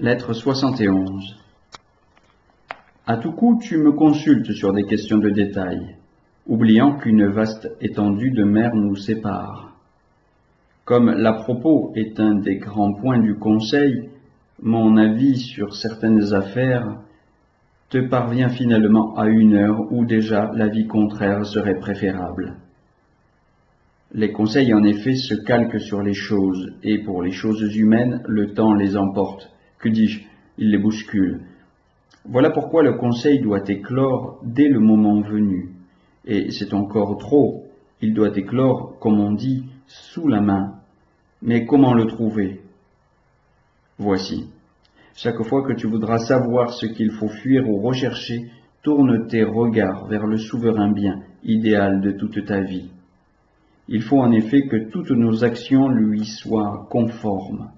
Lettre 71. À tout coup, tu me consultes sur des questions de détail, oubliant qu'une vaste étendue de mer nous sépare. Comme l'à-propos est un des grands points du Conseil, mon avis sur certaines affaires te parvient finalement à une heure où déjà l'avis contraire serait préférable. Les conseils en effet se calquent sur les choses, et pour les choses humaines, le temps les emporte. Que dis-je, il les bouscule. Voilà pourquoi le conseil doit éclore dès le moment venu. Et c'est encore trop, il doit éclore, comme on dit, sous la main. Mais comment le trouver? Voici. Chaque fois que tu voudras savoir ce qu'il faut fuir ou rechercher, tourne tes regards vers le souverain bien, idéal de toute ta vie. Il faut en effet que toutes nos actions lui soient conformes.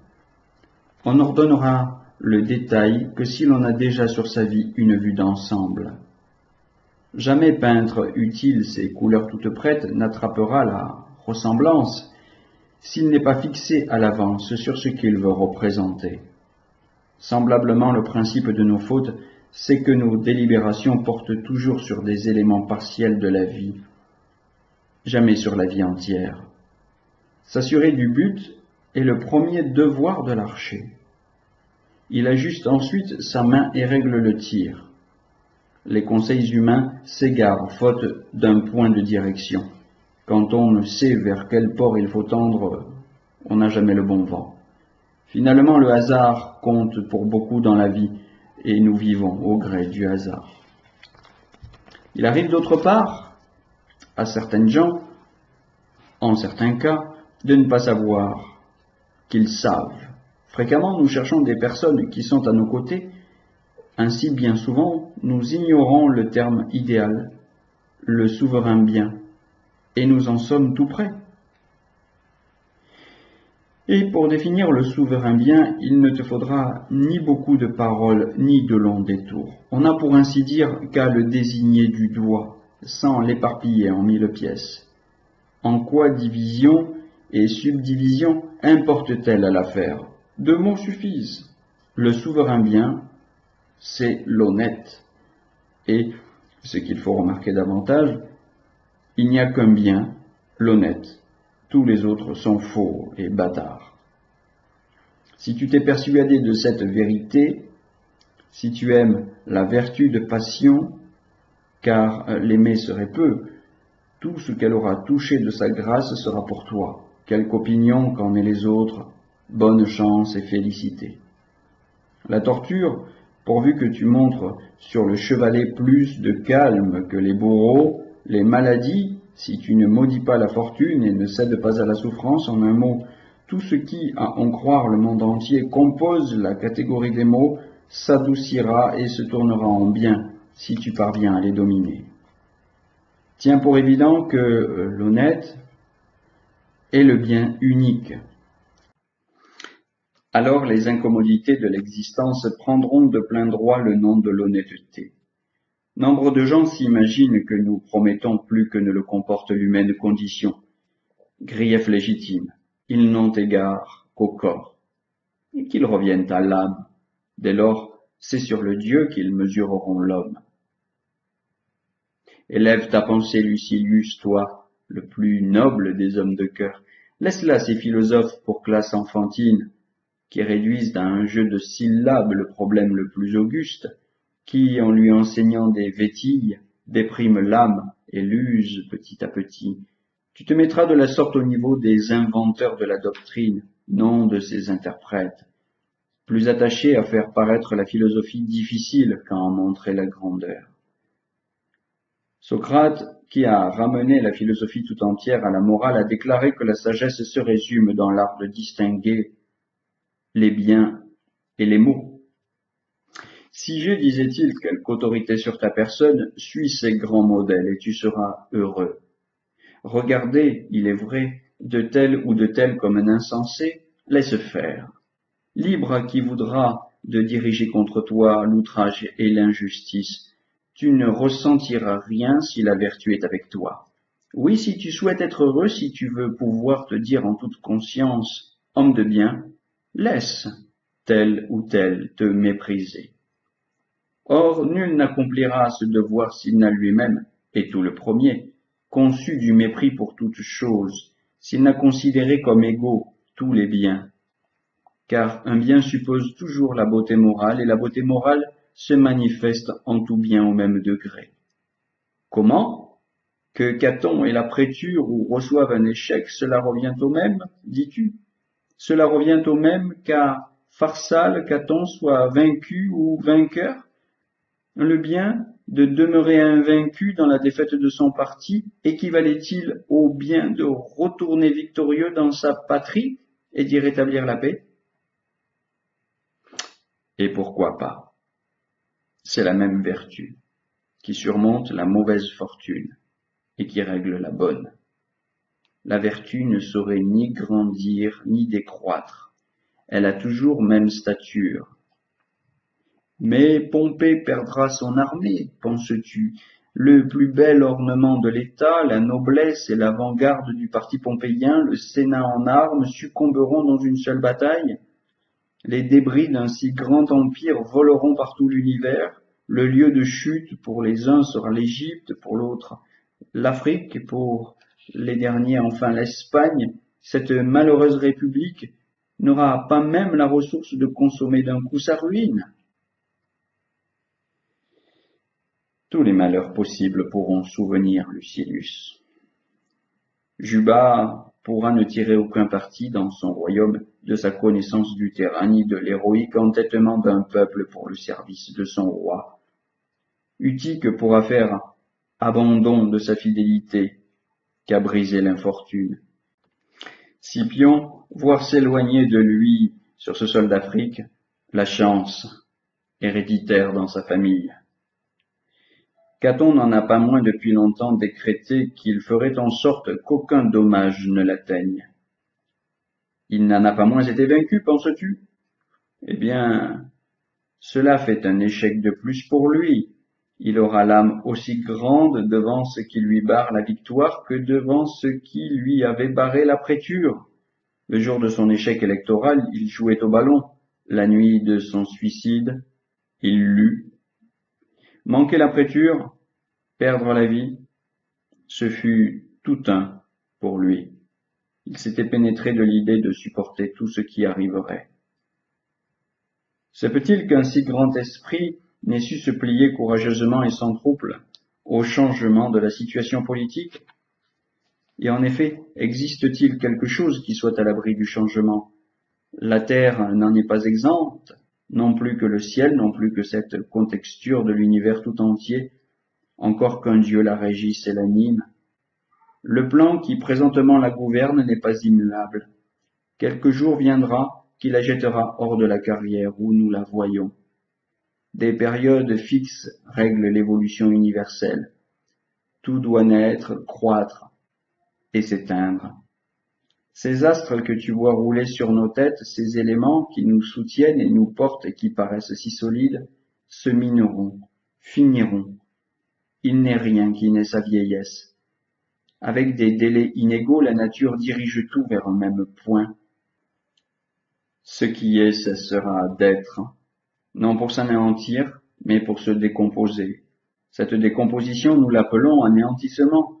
On n'ordonnera le détail que si l'on a déjà sur sa vie une vue d'ensemble. Jamais peintre utile ses couleurs toutes prêtes n'attrapera la ressemblance s'il n'est pas fixé à l'avance sur ce qu'il veut représenter. Semblablement, le principe de nos fautes, c'est que nos délibérations portent toujours sur des éléments partiels de la vie, jamais sur la vie entière. S'assurer du but est le premier devoir de l'archer. Il ajuste ensuite sa main et règle le tir. Les conseils humains s'égarent faute d'un point de direction. Quand on ne sait vers quel port il faut tendre, on n'a jamais le bon vent. Finalement, le hasard compte pour beaucoup dans la vie, et nous vivons au gré du hasard. Il arrive d'autre part, à certaines gens, en certains cas, de ne pas savoir qu'ils savent. Fréquemment, nous cherchons des personnes qui sont à nos côtés. Ainsi, bien souvent, nous ignorons le terme idéal, le souverain bien, et nous en sommes tout près. Et pour définir le souverain bien, il ne te faudra ni beaucoup de paroles, ni de longs détours. On n'a pour ainsi dire qu'à le désigner du doigt, sans l'éparpiller en 1000 pièces. En quoi division et subdivision importent-elles à l'affaire? 2 mots suffisent. Le souverain bien, c'est l'honnête. Et, ce qu'il faut remarquer davantage, il n'y a qu'un bien, l'honnête. Tous les autres sont faux et bâtards. Si tu t'es persuadé de cette vérité, si tu aimes la vertu de passion, car l'aimer serait peu, tout ce qu'elle aura touché de sa grâce sera pour toi. Quelque opinion qu'en aient les autres, bonne chance et félicité. La torture, pourvu que tu montres sur le chevalet plus de calme que les bourreaux, les maladies, si tu ne maudis pas la fortune et ne cèdes pas à la souffrance, en un mot, tout ce qui, à en croire le monde entier, compose la catégorie des maux, s'adoucira et se tournera en bien, si tu parviens à les dominer. Tiens pour évident que l'honnête est le bien unique. Alors les incommodités de l'existence prendront de plein droit le nom de l'honnêteté. Nombre de gens s'imaginent que nous promettons plus que ne le comporte l'humaine condition. Grief légitime, ils n'ont égard qu'au corps, et qu'ils reviennent à l'âme. Dès lors, c'est sur le Dieu qu'ils mesureront l'homme. Élève ta pensée, Lucilius, toi, le plus noble des hommes de cœur. Laisse là ces philosophes pour classe enfantine, qui réduisent à un jeu de syllabes le problème le plus auguste, qui, en lui enseignant des vétilles, déprime l'âme et l'use petit à petit. Tu te mettras de la sorte au niveau des inventeurs de la doctrine, non de ses interprètes, plus attachés à faire paraître la philosophie difficile qu'à en montrer la grandeur. Socrate, qui a ramené la philosophie tout entière à la morale, a déclaré que la sagesse se résume dans l'art de distinguer les biens et les maux. Si j'ai, disait-il, quelque autorité sur ta personne, suis ces grands modèles et tu seras heureux. Regardez, il est vrai, de tel ou de tel comme un insensé, laisse faire. Libre à qui voudra de diriger contre toi l'outrage et l'injustice. Tu ne ressentiras rien si la vertu est avec toi. Oui, si tu souhaites être heureux, si tu veux pouvoir te dire en toute conscience, homme de bien, laisse. tel ou tel te mépriser. Or, nul n'accomplira ce devoir s'il n'a lui-même, et tout le premier, conçu du mépris pour toute chose, s'il n'a considéré comme égaux tous les biens. Car un bien suppose toujours la beauté morale, et la beauté morale se manifeste en tout bien au même degré. Comment? Que Caton ait la préture ou reçoive un échec, cela revient au même, dis-tu? Cela revient au même qu'à Pharsale, Caton soit vaincu ou vainqueur? Le bien de demeurer invaincu dans la défaite de son parti équivalait-il au bien de retourner victorieux dans sa patrie et d'y rétablir la paix? Et pourquoi pas? C'est la même vertu qui surmonte la mauvaise fortune et qui règle la bonne. La vertu ne saurait ni grandir ni décroître. Elle a toujours même stature. Mais Pompée perdra son armée, penses-tu? Le plus bel ornement de l'État, la noblesse et l'avant-garde du parti pompéien, le Sénat en armes, succomberont dans une seule bataille? Les débris d'un si grand empire voleront par tout l'univers. Le lieu de chute pour les uns sera l'Égypte, pour l'autre l'Afrique, et pour les derniers enfin l'Espagne. Cette malheureuse république n'aura pas même la ressource de consommer d'un coup sa ruine. Tous les malheurs possibles pourront souvenir Lucilius. Juba pourra ne tirer aucun parti dans son royaume de sa connaissance du terrain, ni de l'héroïque entêtement d'un peuple pour le service de son roi. Utique pourra faire abandon de sa fidélité qu'à briser l'infortune. Scipion voir s'éloigner de lui sur ce sol d'Afrique la chance héréditaire dans sa famille. Caton n'en a pas moins depuis longtemps décrété qu'il ferait en sorte qu'aucun dommage ne l'atteigne. Il n'en a pas moins été vaincu, penses-tu? Eh bien, cela fait un échec de plus pour lui. Il aura l'âme aussi grande devant ce qui lui barre la victoire que devant ce qui lui avait barré la préture. Le jour de son échec électoral, il jouait au ballon. La nuit de son suicide, il lut. Manquer la préture, perdre la vie, ce fut tout un pour lui. Il s'était pénétré de l'idée de supporter tout ce qui arriverait. Se peut-il qu'un si grand esprit n'ait su se plier courageusement et sans trouble au changement de la situation politique? Et en effet, existe-t-il quelque chose qui soit à l'abri du changement? La terre n'en est pas exempte, non plus que le ciel, non plus que cette contexture de l'univers tout entier, encore qu'un Dieu la régisse et l'anime. Le plan qui présentement la gouverne n'est pas immuable. Quelque jour viendra qui la jettera hors de la carrière où nous la voyons. Des périodes fixes règlent l'évolution universelle. Tout doit naître, croître et s'éteindre. Ces astres que tu vois rouler sur nos têtes, ces éléments qui nous soutiennent et nous portent et qui paraissent si solides, se mineront, finiront. Il n'est rien qui n'ait sa vieillesse. Avec des délais inégaux, la nature dirige tout vers un même point. Ce qui est cessera d'être, non pour s'anéantir, mais pour se décomposer. Cette décomposition, nous l'appelons anéantissement.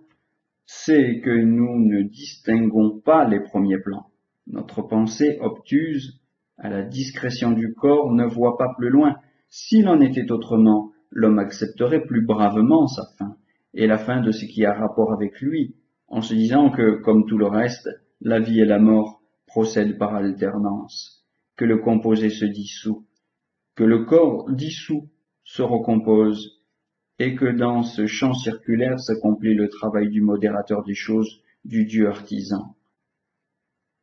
C'est que nous ne distinguons pas les premiers plans. Notre pensée obtuse, à la discrétion du corps, ne voit pas plus loin. S'il en était autrement, l'homme accepterait plus bravement sa fin, et la fin de ce qui a rapport avec lui, en se disant que, comme tout le reste, la vie et la mort procèdent par alternance, que le composé se dissout, que le corps dissous se recompose, et que dans ce champ circulaire s'accomplit le travail du modérateur des choses, du Dieu artisan.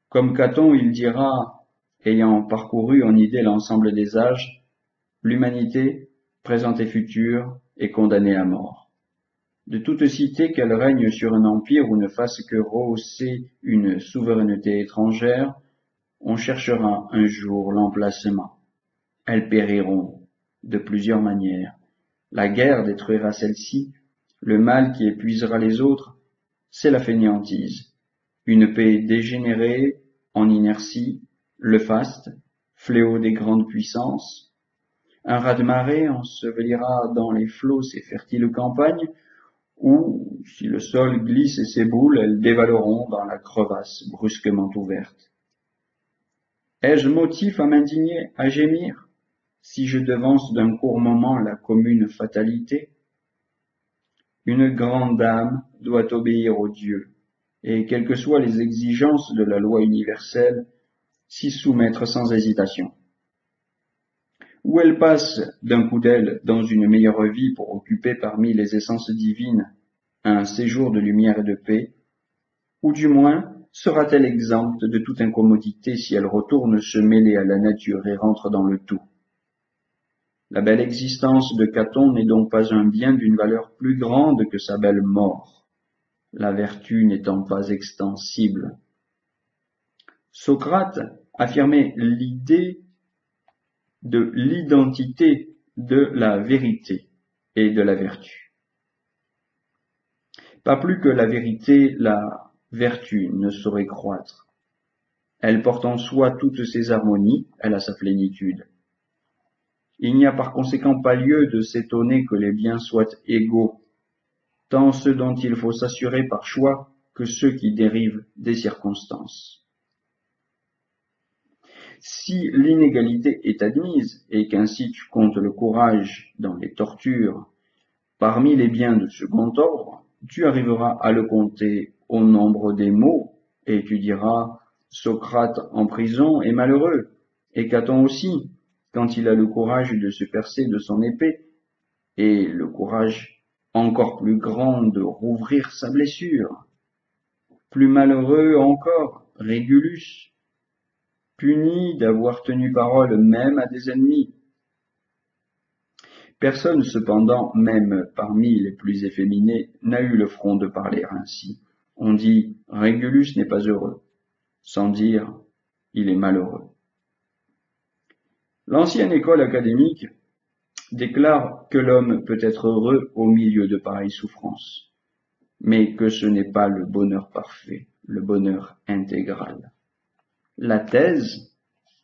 Comme Caton, il dira, ayant parcouru en idée l'ensemble des âges, l'humanité, présente et future, est condamnée à mort. De toute cité qu'elle règne sur un empire ou ne fasse que rehausser une souveraineté étrangère, on cherchera un jour l'emplacement. Elles périront de plusieurs manières. La guerre détruira celle-ci, le mal qui épuisera les autres, c'est la fainéantise. Une paix dégénérée, en inertie, le faste, fléau des grandes puissances. Un raz-de-marée ensevelira dans les flots ces fertiles campagnes, où, si le sol glisse ses boules, elles dévaleront dans la crevasse brusquement ouverte. Ai-je motif à m'indigner, à gémir, si je devance d'un court moment la commune fatalité? Une grande âme doit obéir aux dieux, et quelles que soient les exigences de la loi universelle, s'y soumettre sans hésitation. Ou elle passe d'un coup d'aile dans une meilleure vie pour occuper parmi les essences divines un séjour de lumière et de paix, ou du moins sera-t-elle exempte de toute incommodité si elle retourne se mêler à la nature et rentre dans le tout. La belle existence de Caton n'est donc pas un bien d'une valeur plus grande que sa belle mort, la vertu n'étant pas extensible. Socrate affirmait l'idée de l'identité de la vérité et de la vertu. Pas plus que la vérité, la vertu ne saurait croître. Elle porte en soi toutes ses harmonies, elle a sa plénitude. Il n'y a par conséquent pas lieu de s'étonner que les biens soient égaux, tant ceux dont il faut s'assurer par choix que ceux qui dérivent des circonstances. Si l'inégalité est admise, et qu'ainsi tu comptes le courage dans les tortures, parmi les biens de second ordre, tu arriveras à le compter au nombre des maux, et tu diras, Socrate en prison est malheureux, et Caton aussi, quand il a le courage de se percer de son épée, et le courage encore plus grand de rouvrir sa blessure. Plus malheureux encore, Régulus, puni d'avoir tenu parole même à des ennemis. Personne cependant, même parmi les plus efféminés, n'a eu le front de parler ainsi. On dit « Régulus n'est pas heureux », sans dire « il est malheureux ». L'ancienne école académique déclare que l'homme peut être heureux au milieu de pareilles souffrances, mais que ce n'est pas le bonheur parfait, le bonheur intégral. La thèse,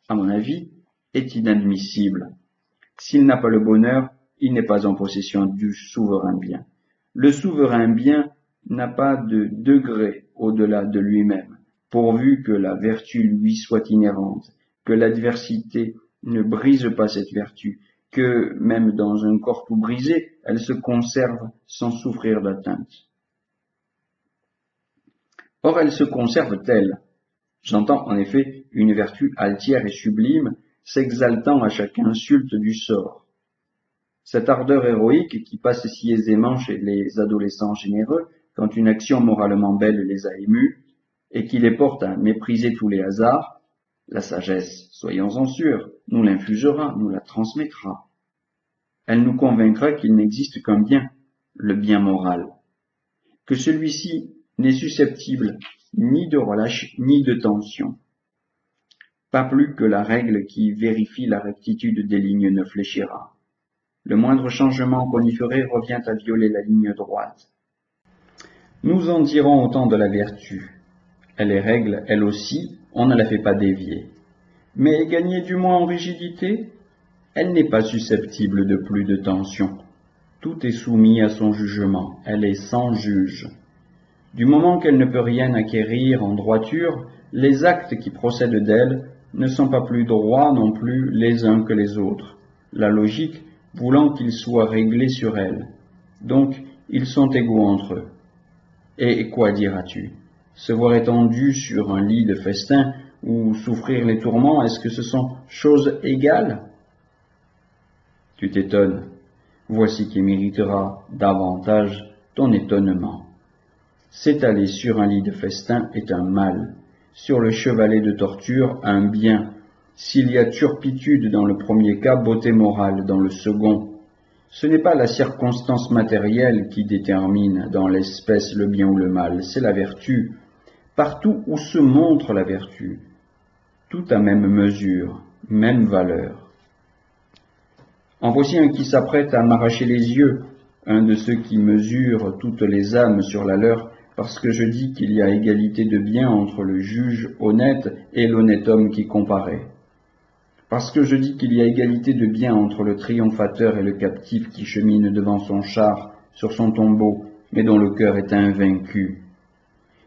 à mon avis, est inadmissible. S'il n'a pas le bonheur, il n'est pas en possession du souverain bien. Le souverain bien n'a pas de degré au-delà de lui-même, pourvu que la vertu lui soit inhérente, que l'adversité ne brise pas cette vertu, que, même dans un corps tout brisé, elle se conserve sans souffrir d'atteinte. Or, elle se conserve telle. J'entends en effet une vertu altière et sublime, s'exaltant à chaque insulte du sort. Cette ardeur héroïque qui passe si aisément chez les adolescents généreux quand une action moralement belle les a émus, et qui les porte à mépriser tous les hasards, la sagesse, soyons-en sûrs, nous l'infligera, nous la transmettra. Elle nous convaincra qu'il n'existe qu'un bien, le bien moral, que celui-ci n'est susceptible ni de relâche ni de tension, pas plus que la règle qui vérifie la rectitude des lignes ne fléchira. Le moindre changement qu'on y ferait revient à violer la ligne droite. Nous en dirons autant de la vertu. Elle est règle, elle aussi, on ne la fait pas dévier. Mais gagner du moins en rigidité, elle n'est pas susceptible de plus de tension. Tout est soumis à son jugement, elle est sans juge. Du moment qu'elle ne peut rien acquérir en droiture, les actes qui procèdent d'elle ne sont pas plus droits non plus les uns que les autres, la logique voulant qu'ils soient réglés sur elle. Donc, ils sont égaux entre eux. Et quoi diras-tu? Se voir étendu sur un lit de festin ou souffrir les tourments, est-ce que ce sont choses égales? Tu t'étonnes. Voici qui méritera davantage ton étonnement. S'étaler sur un lit de festin est un mal, sur le chevalet de torture un bien. S'il y a turpitude dans le premier cas, beauté morale dans le second. Ce n'est pas la circonstance matérielle qui détermine dans l'espèce le bien ou le mal, c'est la vertu. Partout où se montre la vertu, tout à même mesure, même valeur. En voici un qui s'apprête à m'arracher les yeux, un de ceux qui mesurent toutes les âmes sur la leur, parce que je dis qu'il y a égalité de bien entre le juge honnête et l'honnête homme qui comparaît. Parce que je dis qu'il y a égalité de bien entre le triomphateur et le captif qui chemine devant son char sur son tombeau, mais dont le cœur est invaincu.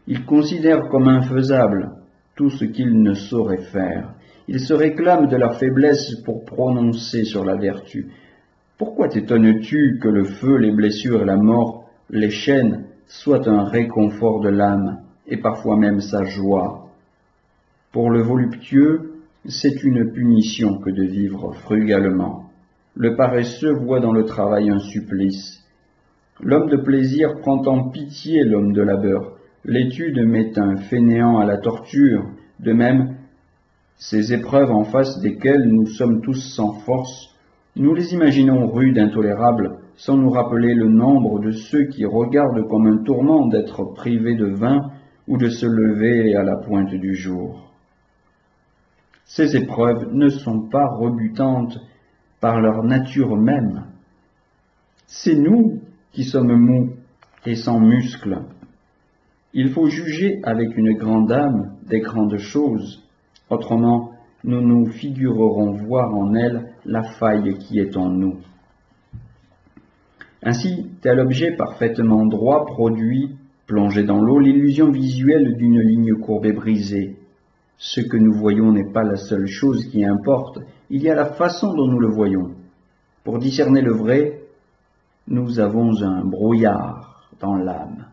Il considère comme infaisable tout ce qu'il ne saurait faire. Il se réclame de leur faiblesse pour prononcer sur la vertu. Pourquoi t'étonnes-tu que le feu, les blessures et la mort, les chaînes, soient un réconfort de l'âme, et parfois même sa joie? Pour le voluptueux, c'est une punition que de vivre frugalement. Le paresseux voit dans le travail un supplice. L'homme de plaisir prend en pitié l'homme de labeur. L'étude met un fainéant à la torture. De même, ces épreuves en face desquelles nous sommes tous sans force, nous les imaginons rudes, intolérables, sans nous rappeler le nombre de ceux qui regardent comme un tourment d'être privés de vin ou de se lever à la pointe du jour. Ces épreuves ne sont pas rebutantes par leur nature même. C'est nous qui sommes mous et sans muscles. Il faut juger avec une grande âme des grandes choses, autrement nous nous figurerons voir en elles la faille qui est en nous. Ainsi, tel objet parfaitement droit produit, plongé dans l'eau, l'illusion visuelle d'une ligne courbe et brisée. Ce que nous voyons n'est pas la seule chose qui importe, il y a la façon dont nous le voyons. Pour discerner le vrai, nous avons un brouillard dans l'âme.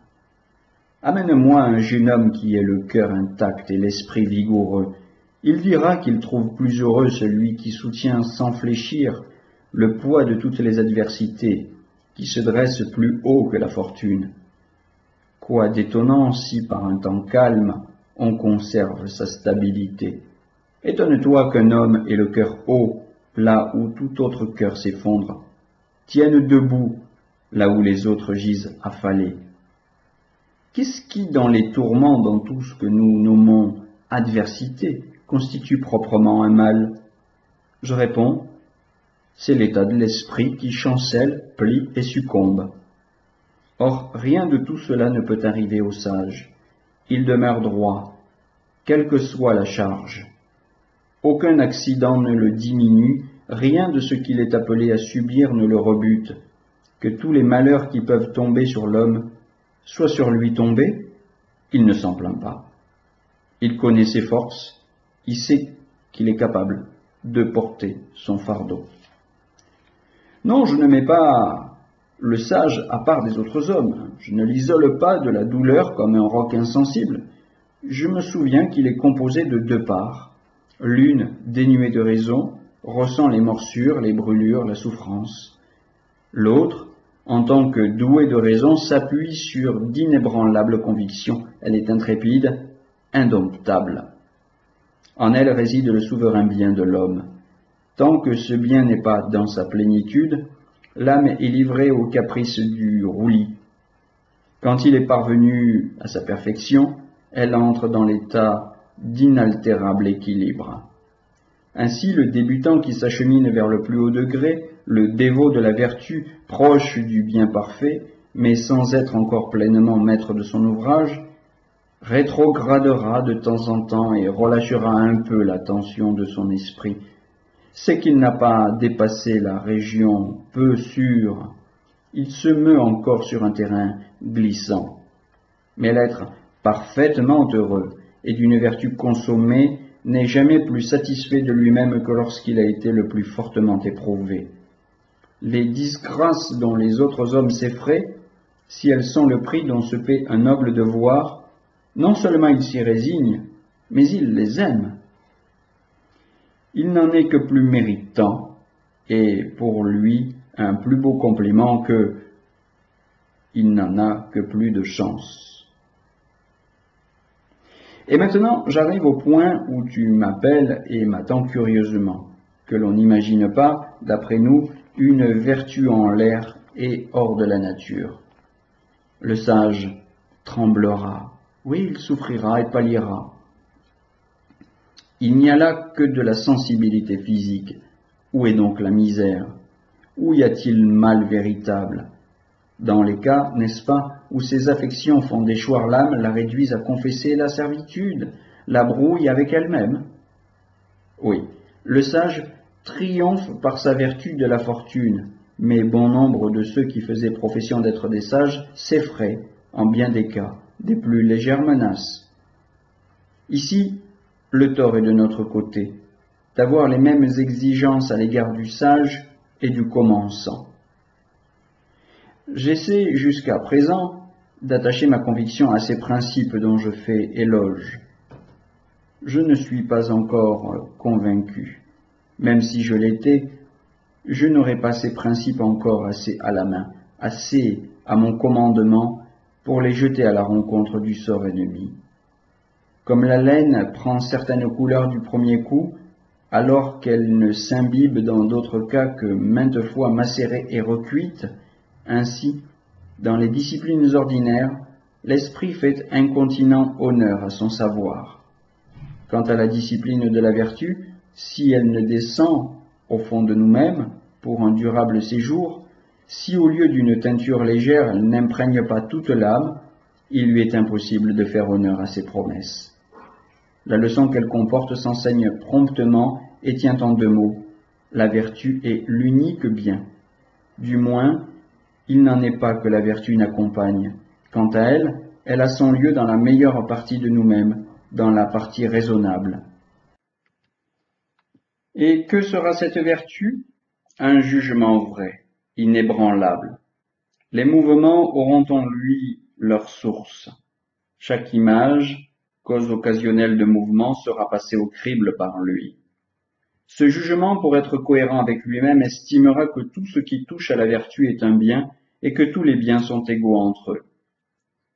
Amène-moi un jeune homme qui ait le cœur intact et l'esprit vigoureux. Il dira qu'il trouve plus heureux celui qui soutient sans fléchir le poids de toutes les adversités, qui se dresse plus haut que la fortune. Quoi d'étonnant si par un temps calme on conserve sa stabilité. Étonne-toi qu'un homme ait le cœur haut, là où tout autre cœur s'effondre, tienne debout, là où les autres gisent affalés. Qu'est-ce qui, dans les tourments, dans tout ce que nous nommons adversité, constitue proprement un mal? Je réponds, c'est l'état de l'esprit qui chancelle, plie et succombe. Or, rien de tout cela ne peut arriver au sage. Il demeure droit, quelle que soit la charge. Aucun accident ne le diminue, rien de ce qu'il est appelé à subir ne le rebute. Que tous les malheurs qui peuvent tomber sur l'homme soient sur lui tombés, il ne s'en plaint pas. Il connaît ses forces, il sait qu'il est capable de porter son fardeau. Non, je ne mets pas le sage à part des autres hommes. Je ne l'isole pas de la douleur comme un roc insensible. Je me souviens qu'il est composé de deux parts. L'une, dénuée de raison, ressent les morsures, les brûlures, la souffrance. L'autre, en tant que douée de raison, s'appuie sur d'inébranlables convictions. Elle est intrépide, indomptable. En elle réside le souverain bien de l'homme. Tant que ce bien n'est pas dans sa plénitude, l'âme est livrée aux caprices du roulis. Quand il est parvenu à sa perfection, elle entre dans l'état d'inaltérable équilibre. Ainsi, le débutant qui s'achemine vers le plus haut degré, le dévot de la vertu, proche du bien parfait, mais sans être encore pleinement maître de son ouvrage, rétrogradera de temps en temps et relâchera un peu la tension de son esprit. C'est qu'il n'a pas dépassé la région peu sûre. Il se meut encore sur un terrain glissant. Mais l'être parfaitement heureux et d'une vertu consommée n'est jamais plus satisfait de lui-même que lorsqu'il a été le plus fortement éprouvé. Les disgrâces dont les autres hommes s'effraient, si elles sont le prix dont se paie un noble devoir, non seulement il s'y résigne, mais il les aime. Il n'en est que plus méritant, et pour lui un plus beau compliment que il n'en a que plus de chance. Et maintenant, j'arrive au point où tu m'appelles et m'attends curieusement, que l'on n'imagine pas, d'après nous, une vertu en l'air et hors de la nature. Le sage tremblera, oui, il souffrira et pâlira. Il n'y a là que de la sensibilité physique. Où est donc la misère? Où y a-t-il mal véritable? Dans les cas, n'est-ce pas, où ces affections font déchoir l'âme, la réduisent à confesser la servitude, la brouillent avec elle-même? Oui, Le sage triomphe par sa vertu de la fortune, mais bon nombre de ceux qui faisaient profession d'être des sages s'effraient, en bien des cas, des plus légères menaces. Ici, le tort est de notre côté, d'avoir les mêmes exigences à l'égard du sage et du commençant. J'essaie jusqu'à présent d'attacher ma conviction à ces principes dont je fais éloge. Je ne suis pas encore convaincu. Même si je l'étais, je n'aurais pas ces principes encore assez à la main, assez à mon commandement pour les jeter à la rencontre du sort ennemi. Comme la laine prend certaines couleurs du premier coup, alors qu'elle ne s'imbibe dans d'autres cas que maintes fois macérée et recuite, ainsi, dans les disciplines ordinaires, l'esprit fait incontinent honneur à son savoir. Quant à la discipline de la vertu, si elle ne descend au fond de nous-mêmes pour un durable séjour, si au lieu d'une teinture légère elle n'imprègne pas toute l'âme, il lui est impossible de faire honneur à ses promesses. La leçon qu'elle comporte s'enseigne promptement et tient en 2 mots. La vertu est l'unique bien. Du moins, il n'en est pas que la vertu n'accompagne. Quant à elle, elle a son lieu dans la meilleure partie de nous-mêmes, dans la partie raisonnable. Et que sera cette vertu? Un jugement vrai, inébranlable. Les mouvements auront en lui leur source. Chaque image, cause occasionnelle de mouvement, sera passée au crible par lui. Ce jugement, pour être cohérent avec lui-même, estimera que tout ce qui touche à la vertu est un bien et que tous les biens sont égaux entre eux.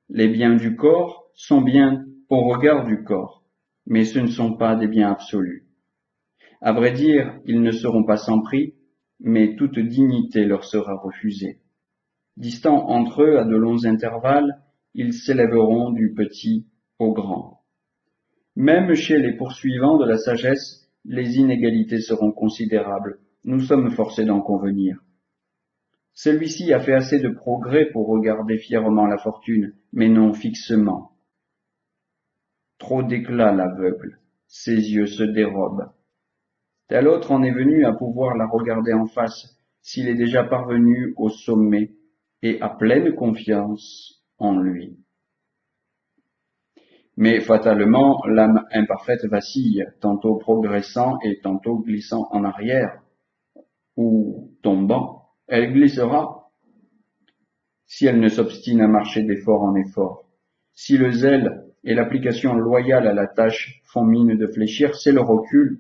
Les biens du corps sont bien au regard du corps, mais ce ne sont pas des biens absolus. À vrai dire, ils ne seront pas sans prix, mais toute dignité leur sera refusée. Distants entre eux à de longs intervalles, ils s'élèveront du petit au grand. Même chez les poursuivants de la sagesse, les inégalités seront considérables. Nous sommes forcés d'en convenir. Celui-ci a fait assez de progrès pour regarder fièrement la fortune, mais non fixement. Trop d'éclat l'aveugle, ses yeux se dérobent. Tel autre en est venu à pouvoir la regarder en face, s'il est déjà parvenu au sommet et a pleine confiance en lui. Mais fatalement, l'âme imparfaite vacille, tantôt progressant et tantôt glissant en arrière, ou tombant. Elle glissera si elle ne s'obstine à marcher d'effort en effort. Si le zèle et l'application loyale à la tâche font mine de fléchir, c'est le recul.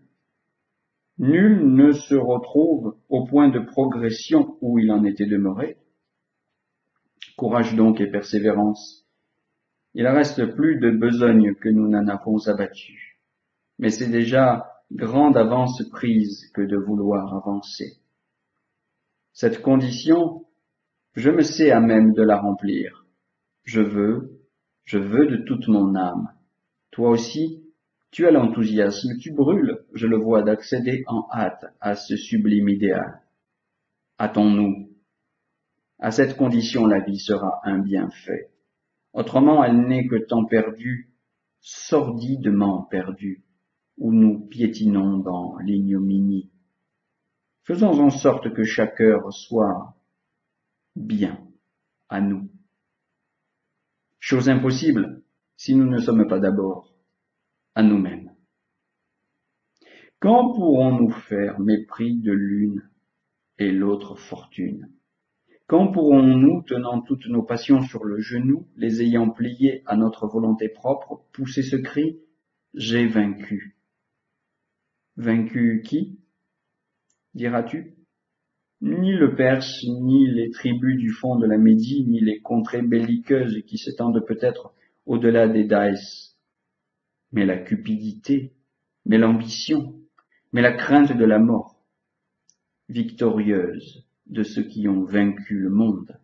Nul ne se retrouve au point de progression où il en était demeuré. Courage donc et persévérance. Il reste plus de besogne que nous n'en avons abattu. Mais c'est déjà grande avance prise que de vouloir avancer. Cette condition, je me sais à même de la remplir. Je veux de toute mon âme. Toi aussi, tu as l'enthousiasme, tu brûles, je le vois, d'accéder en hâte à ce sublime idéal. Hâtons-nous. À cette condition, la vie sera un bienfait. Autrement, elle n'est que temps perdu, sordidement perdu, où nous piétinons dans l'ignominie. Faisons en sorte que chaque heure soit bien à nous. Chose impossible si nous ne sommes pas d'abord à nous-mêmes. Quand pourrons-nous faire mépris de l'une et l'autre fortune? Quand pourrons-nous, tenant toutes nos passions sur le genou, les ayant pliées à notre volonté propre, pousser ce cri « J'ai vaincu ». Vaincu qui? Diras-tu? Ni le Perse, ni les tribus du fond de la Médie, ni les contrées belliqueuses qui s'étendent peut-être au-delà des Daès, mais la cupidité, mais l'ambition, mais la crainte de la mort, victorieuse de ceux qui ont vaincu le monde.